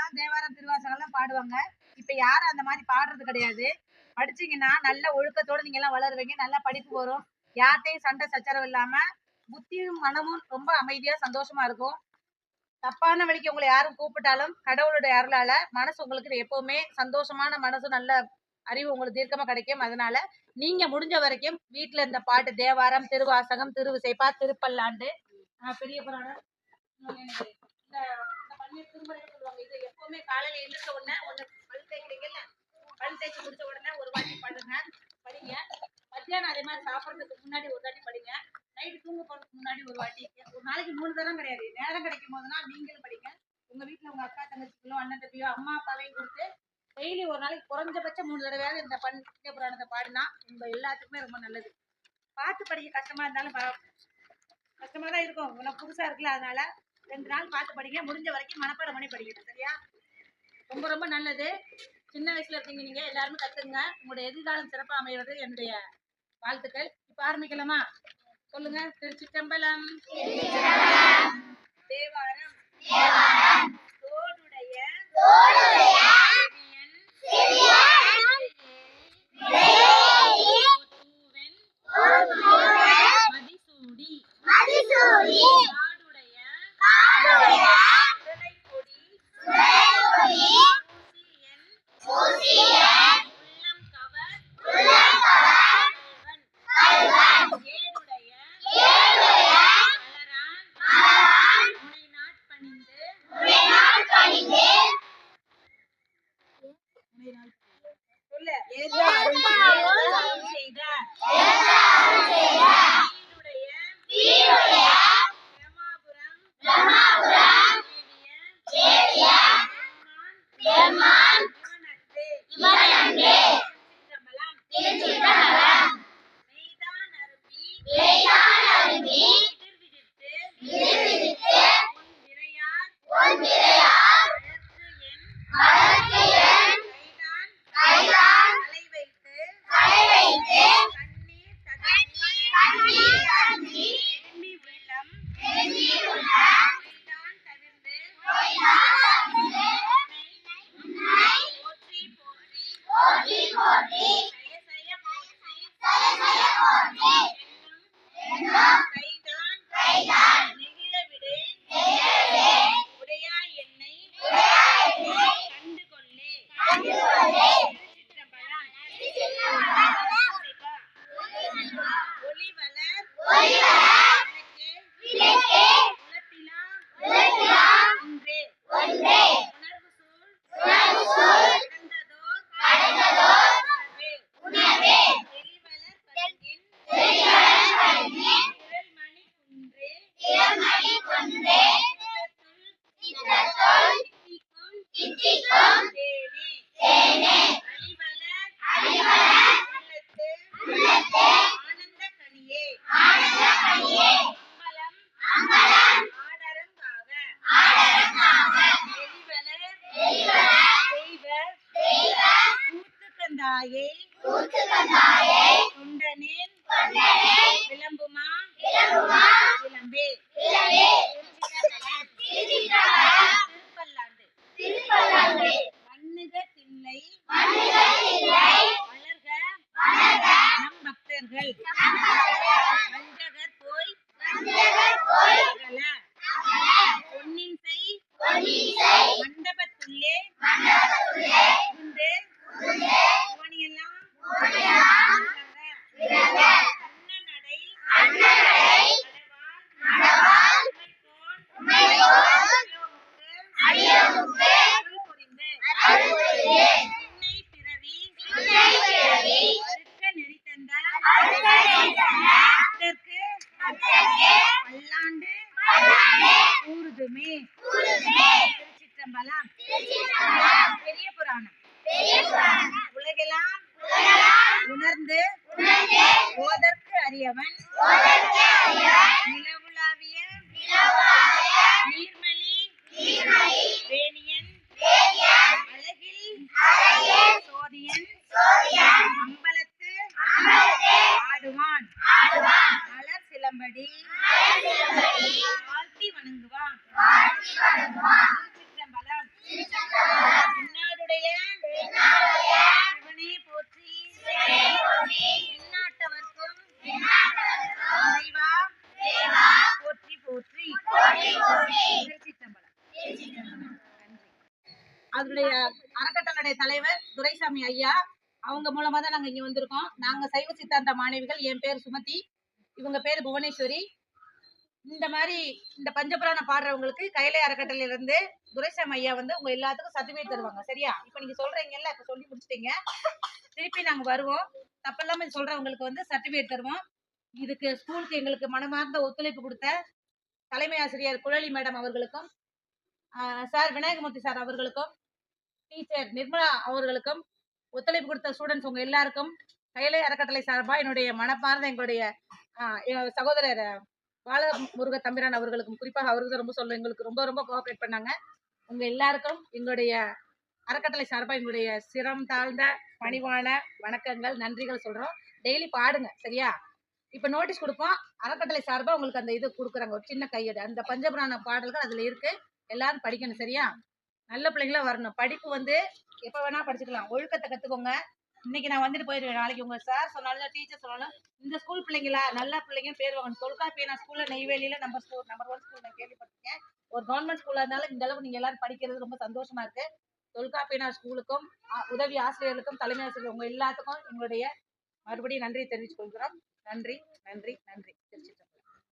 தான் தேவாரம் திருவாசகம்லாம் பாடுவாங்க. இப்ப யாரும் அந்த மாதிரி பாடுறது கிடையாது. படிச்சீங்கன்னா நல்ல ஒழுக்கத்தோட நீங்க எல்லாம் வளருவீங்க, நல்லா படிப்பு வரும், யார்கிட்டையும் சண்டை சச்சரவு இல்லாம புத்தியும் மனமும் ரொம்ப அமைதியா சந்தோஷமா இருக்கும். தப்பான வழிக்கு உங்களை யாரும் கூப்பிட்டாலும் கடவுளுடைய அருளால மனசு உங்களுக்கு எப்பவுமே சந்தோஷமான மனசு, நல்ல அறிவு உங்களுக்கு தீர்க்கமா கிடைக்கும். அதனால நீங்க முடிஞ்ச வரைக்கும் வீட்டுல இந்த பாட்டு தேவாரம் திருவாசகம் திருவிசைப்பா திருப்பல்லாண்டு பெரிய புராணம் இந்த பன்னீர் திருமுறைகள் சொல்லுவாங்க. இது எப்பவுமே காலையில எழுந்திருக்க உடனே பல் தேய்க்கிறீங்கல்ல, பல் தேய்ச்சி முடிச்ச உடனே ஒரு வாட்டி பண்ணுங்க, படிங்க. மத்தியானம் அதே மாதிரி சாப்பிட்றதுக்கு முன்னாடி ஒரு வாட்டி படிங்க. நைட்டு தூங்க போறதுக்கு முன்னாடி ஒரு வாட்டி. ஒரு நாளைக்கு 3 தரம் கிடையாது, நேரம் கிடைக்கும் போதுனா நீங்களும் படிங்க. உங்க வீட்டுல உங்க அக்கா தங்கச்சிகளோ அண்ணன் தம்பியோ அம்மா அப்பாவையும் கொடுத்து டெய்லி ஒரு நாளைக்கு குறைஞ்சபட்சம் 3 தடவையாவது இந்த பஞ்ச புராணத்தை பாடினா உங்க எல்லாத்துக்குமே ரொம்ப நல்லது. பாட்டு படிக்க கஷ்டமா இருந்தாலும் கஷ்டமா தான் இருக்கும், உனக்கு புதுசா இருக்குல்ல, அதனால 2 நாள் பாட்டு படிங்க. முடிஞ்ச வரைக்கும் மனப்பாடம் பண்ணி படிக்கணும், சரியா? ரொம்ப ரொம்ப நல்லது. சின்ன வயசுல இருக்கீங்க நீங்க, எல்லாருமே கத்துங்க. உங்களுடைய எதிர்காலம் சிறப்பா அமைவது என்னுடைய வாழ்த்துக்கள். இப்ப ஆரம்பிக்கலாமா? சொல்லுங்க. திருச்சிற்றம்பலம். தேவாரம் தோடுடைய விளம்புமா விளம்பே. திருப்பல்லாண்டு மண்ணுக தில்லை வளர்க நம் பக்தர்கள் வஞ்சகர் போய் அகல பொன்னின் செய் மண்டபத்துள்ளே இருந்து கோணியெல்லாம் பெரிய புராணம் உலகெல்லாம் உணர்ந்து ஓதற்கு அறியவன் நிலவுலாவிய நீர்மலி வேணியன் அழகில் சோதியன் அம்பலத்து ஆடுவான் மலர் சிலம்படி வாழ்த்தி வணங்குவான். திருச்சிற்றம்பலம். அதனுடைய அறக்கட்டளுடைய தலைவர் துரைசாமி ஐயா அவங்க மூலமா தான் நாங்க இங்க வந்திருக்கோம். நாங்க சைவ சித்தாந்த மாணவிகள். என் பேர் சுமதி, இவங்க பேர் புவனேஸ்வரி. இந்த மாதிரி இந்த பஞ்சபுராணம் பாடுறவங்களுக்கு கைலை அறக்கட்டளையில இருந்து துரைசாமி ஐயா வந்து உங்க எல்லாத்துக்கும் சர்டிபிகேட் தருவாங்க. சரியா? இப்ப நீங்க சொல்றீங்கல்ல, இப்ப சொல்லி முடிச்சிட்டீங்க. திருப்பி நாங்க வருவோம். தப்பில்லாம சொல்றவங்களுக்கு வந்து சர்டிபிகேட் தருவோம். இதுக்கு ஸ்கூலுக்கு எங்களுக்கு மனமார்ந்த ஒத்துழைப்பு கொடுத்த தலைமை ஆசிரியர் குழலி மேடம் அவர்களுக்கும், சார் விநாயகமூர்த்தி சார் அவர்களுக்கும், டீச்சர் நிர்மலா அவர்களுக்கும், ஒத்துழைப்பு கொடுத்த ஸ்டூடெண்ட்ஸ் உங்க எல்லாருக்கும் கைலை அறக்கட்டளை சார்பா என்னுடைய மனப்பார்ந்த எங்களுடைய சகோதரர் பாலமுருக தம்பிரான் அவர்களுக்கும், குறிப்பாக அவருக்கு ரொம்ப சொல்ல எங்களுக்கு ரொம்ப ரொம்ப கோஆபரேட் பண்ணாங்க. உங்க எல்லாருக்கும் எங்களுடைய அறக்கட்டளை சார்பா எங்களுடைய சிரம் தாழ்ந்த பணிவான வணக்கங்கள், நன்றிகள் சொல்றோம். டெய்லி பாடுங்க. சரியா? இப்ப நோட்டீஸ் கொடுப்போம். அறக்கட்டளை சார்பா உங்களுக்கு அந்த இது கொடுக்குறாங்க, ஒரு சின்ன கையேடு. அந்த பஞ்சபுராண பாடல்கள் அதுல இருக்கு. எல்லாரும் படிக்கணும். சரியா? நல்ல பிள்ளைங்களா வரணும். படிப்பு வந்து எப்ப வேணா படிச்சுக்கலாம். ஒழுக்கத்தை கத்துக்கோங்க. இன்னைக்கு நான் வந்துட்டு போயிருவேன். நாளைக்கு உங்க சார் சொன்னாலும் டீச்சர் சொன்னாலும் இந்த ஸ்கூல் பிள்ளைங்களா நல்ல பிள்ளைங்க பேர் வாங்கணும். தொல்காப்பியனா ஸ்கூல்ல நெய்வேலியில நம்பர் 1 ஸ்கூல் நான் கேள்விப்பட்டிருக்கேன். ஒரு கவர்மெண்ட் ஸ்கூலா இருந்தாலும் இந்த அளவுக்கு நீங்க எல்லாரும் படிக்கிறது ரொம்ப சந்தோஷமா இருக்கு. தொல்காப்பியனார் ஸ்கூலுக்கும் உதவி ஆசிரியர்களுக்கும் தலைமை ஆசிரியர் உங்க எல்லாத்துக்கும் எங்களுடைய மறுபடியும் நன்றியை தெரிவித்துக் கொள்கிறோம். நன்றி, நன்றி, நன்றி.